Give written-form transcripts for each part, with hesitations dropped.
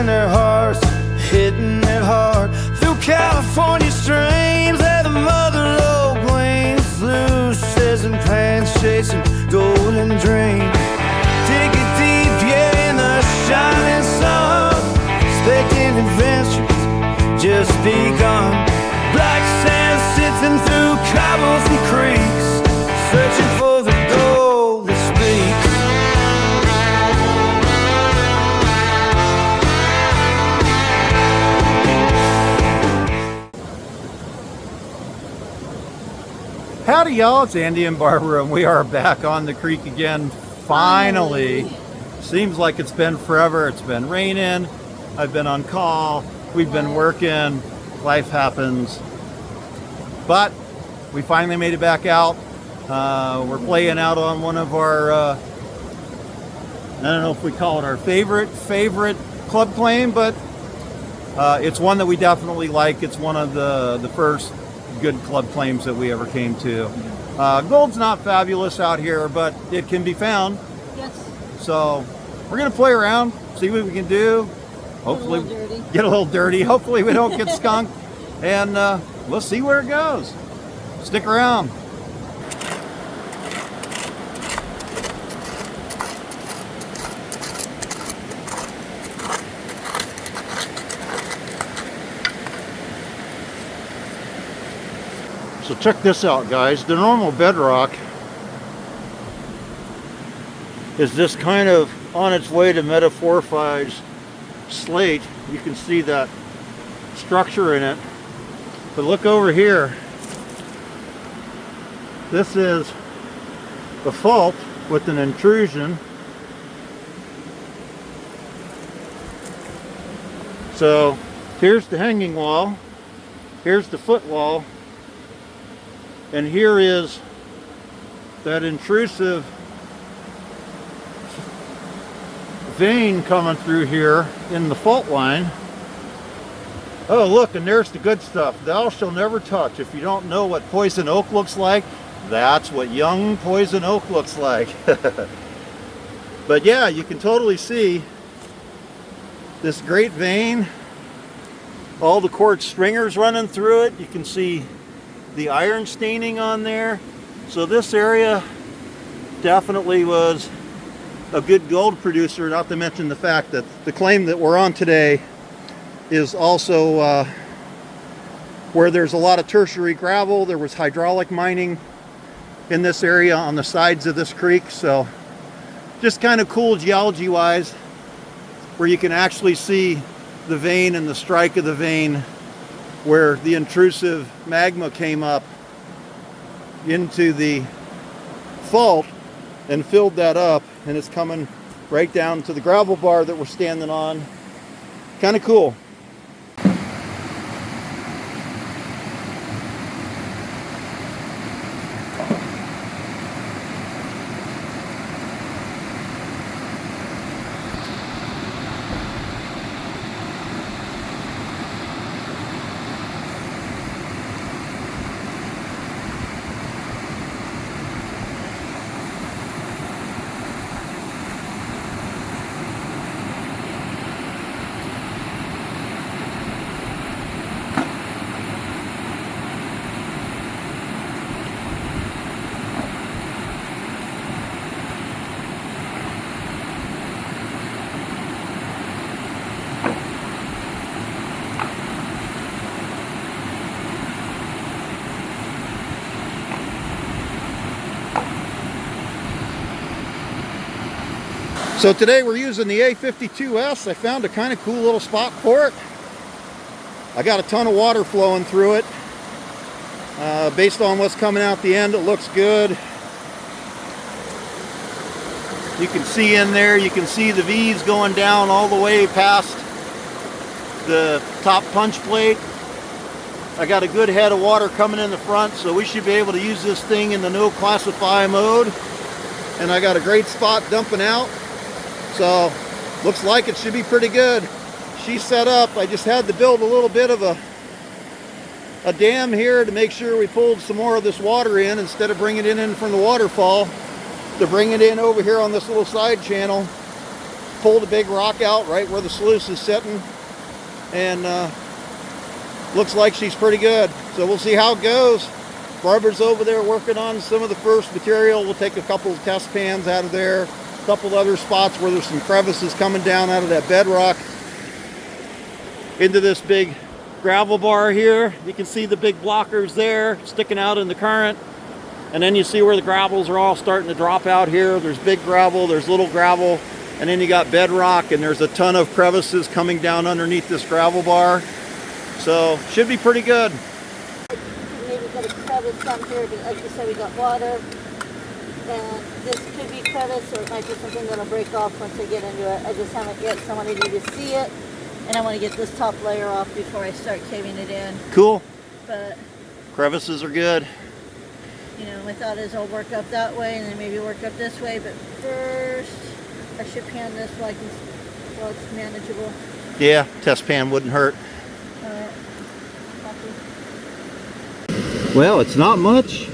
in their hearts, hitting it hard through California streams. They're the motherlode gleams, luces and pants chasing golden dreams. Dig it deep, yeah, in the shining sun, expecting adventures just begun. Black sand sifting through cobbles and creeks, searching for the gold that speaks. Howdy y'all, it's Andy and Barbara, and we are back on the creek again, finally. Seems like it's been forever. It's been raining, I've been on call, we've been working, life happens. But we finally made it back out. We're playing out on one of our, I don't know if we call it our favorite club claim, but it's one that we definitely like. It's one of the first good club claims that we ever came to. Gold's not fabulous out here, but it can be found. Yes. So we're gonna play around, see what we can do. Hopefully get a little dirty. Hopefully we don't get skunked, and we'll see where it goes. Stick around. So check this out, guys. The normal bedrock is this kind of on its way to metamorphized slate. You can see that structure in it. But look over here. This is the fault with an intrusion. So here's the hanging wall. Here's the foot wall. And here is that intrusive vein coming through here in the fault line. Oh, look, and there's the good stuff. Thou shall never touch. If you don't know what poison oak looks like, that's what young poison oak looks like. But yeah, you can totally see this great vein, all the quartz stringers running through it. You can see the iron staining on there. So this area definitely was a good gold producer, not to mention the fact that the claim that we're on today is also where there's a lot of tertiary gravel. There was hydraulic mining in this area on the sides of this creek, so just kind of cool geology wise, where you can actually see the vein and the strike of the vein where the intrusive magma came up into the fault and filled that up, and it's coming right down to the gravel bar that we're standing on. Kind of cool. So today we're using the A52S. I found a kind of cool little spot for it. I got a ton of water flowing through it. Based on what's coming out the end, it looks good. You can see in there, you can see the V's going down all the way past the top punch plate. I got a good head of water coming in the front, so we should be able to use this thing in the no classify mode. And I got a great spot dumping out. So looks like it should be pretty good. She's set up. I just had to build a little bit of a dam here to make sure we pulled some more of this water in instead of bringing it in from the waterfall, to bring it in over here on this little side channel. pulled a big rock out right where the sluice is sitting, and looks like she's pretty good. So we'll see how it goes. Barbara's over there working on some of the first material. We'll take a couple of test pans out of there, a couple other spots where there's some crevices coming down out of that bedrock into this big gravel bar here. You can see the big blockers there sticking out in the current. And then you see where the gravels are all starting to drop out here. There's big gravel, there's little gravel, and then you got bedrock, and there's a ton of crevices coming down underneath this gravel bar. So, should be pretty good. Maybe got a crevice down here, but like you said, we got water. And this could be crevice, or it might be something that'll break off once I get into it. I just haven't yet, so I want you to see it. And I want to get this top layer off before I start caving it in. Cool. But crevices are good. You know, my thought is I'll work up that way and then maybe work up this way. But first, I should pan this so it's manageable. Yeah, test pan wouldn't hurt. Alright. Well, it's not much,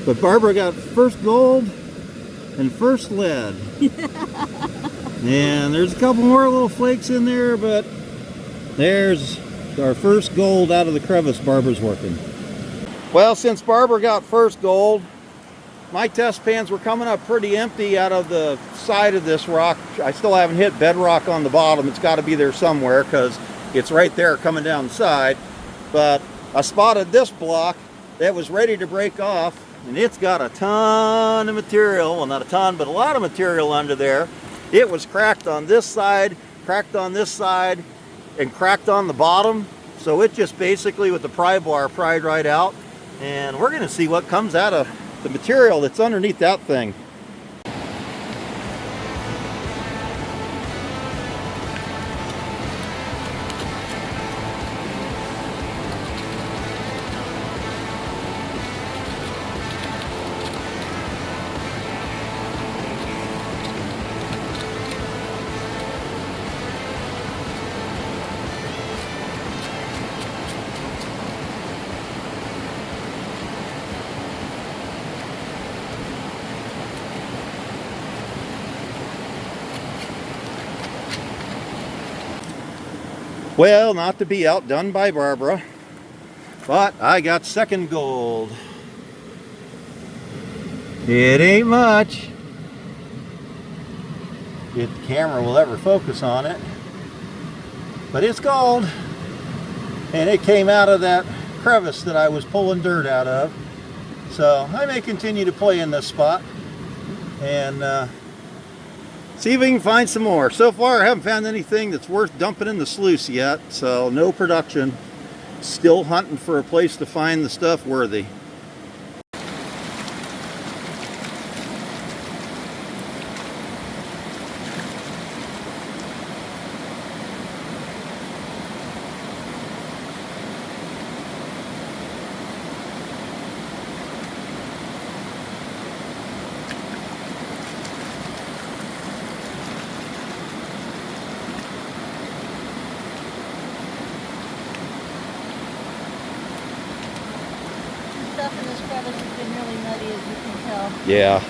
but Barbara got first gold and first lead. And there's a couple more little flakes in there, but there's our first gold out of the crevice Barbara's working. Well, since Barbara got first gold, my test pans were coming up pretty empty out of the side of this rock. I still haven't hit bedrock on the bottom. It's got to be there somewhere because it's right there coming down the side. But I spotted this block that was ready to break off, and it's got a ton of material. Well, not a ton, but a lot of material under there. It was cracked on this side, cracked on this side, and cracked on the bottom. So it just basically, with the pry bar, pried right out. And we're going to see what comes out of the material that's underneath that thing. Well, not to be outdone by Barbara, but I got second gold. It ain't much if the camera will ever focus on it, but it's gold, and it came out of that crevice that I was pulling dirt out of. So I may continue to play in this spot and see if we can find some more. So far I haven't found anything that's worth dumping in the sluice yet, so no production. Still hunting for a place to find the stuff worthy. Stuff in this crevice has been really muddy, as you can tell. Yeah.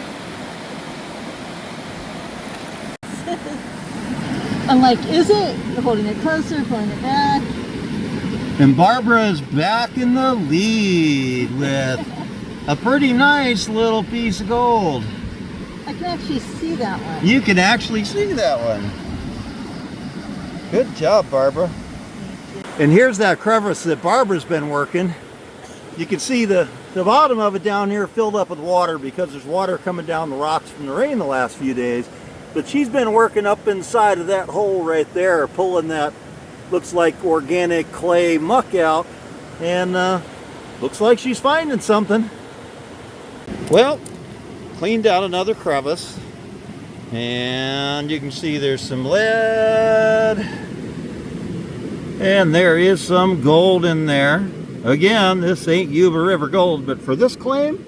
I'm like, is it? Holding it closer, pulling it back. And Barbara's back in the lead with a pretty nice little piece of gold. I can actually see that one. You can actually see that one. Good job, Barbara. And here's that crevice that Barbara's been working. You can see the bottom of it down here filled up with water because there's water coming down the rocks from the rain the last few days. But she's been working up inside of that hole right there, pulling that, looks like organic clay muck out, and looks like she's finding something. Well, cleaned out another crevice, and you can see there's some lead, and there is some gold in there. Again, this ain't Yuba River gold, but for this claim,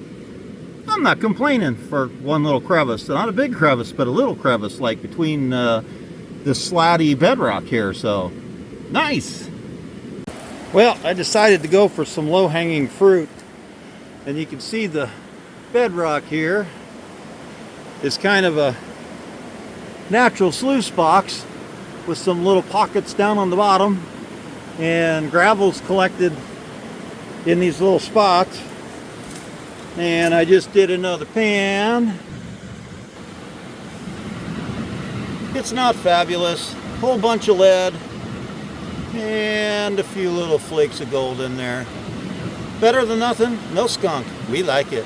I'm not complaining for one little crevice. Not a big crevice, but a little crevice, like between this slatty bedrock here, so nice. Well, I decided to go for some low-hanging fruit, and you can see the bedrock here is kind of a natural sluice box with some little pockets down on the bottom, and gravel's collected in these little spots. And I just did another pan. It's not fabulous. Whole bunch of lead and a few little flakes of gold in there. Better than nothing. No skunk. We like it.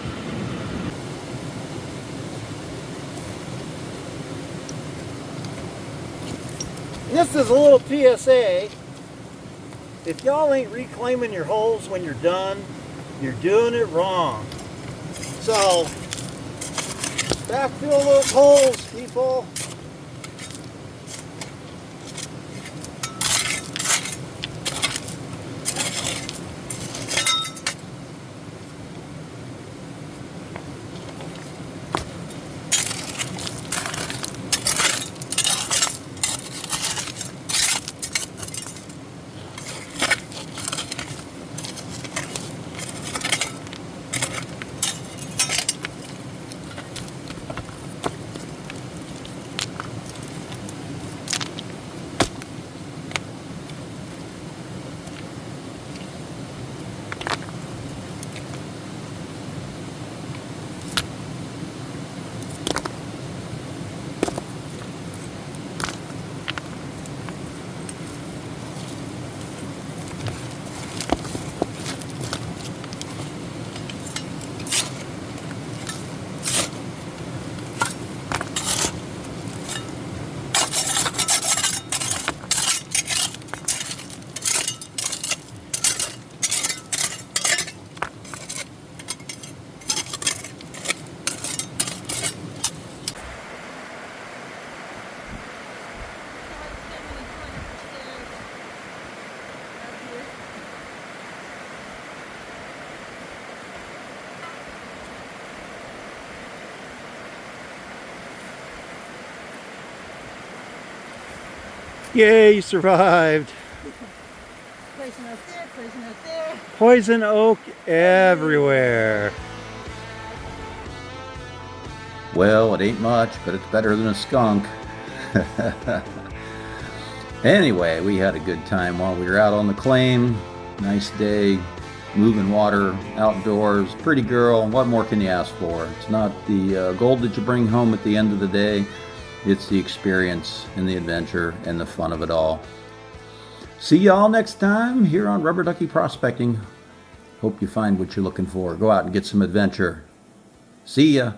This is a little PSA. If y'all ain't reclaiming your holes when you're done, you're doing it wrong. So, backfill those holes, people. Yay, you survived. Poison oak there, poison oak there. Poison oak everywhere. Well, it ain't much, but it's better than a skunk. Anyway, we had a good time while we were out on the claim. Nice day, moving water, outdoors, pretty girl. What more can you ask for? It's not the gold that you bring home at the end of the day. It's the experience and the adventure and the fun of it all. See y'all next time here on Rubber Ducky Prospecting. Hope you find what you're looking for. Go out and get some adventure. See ya.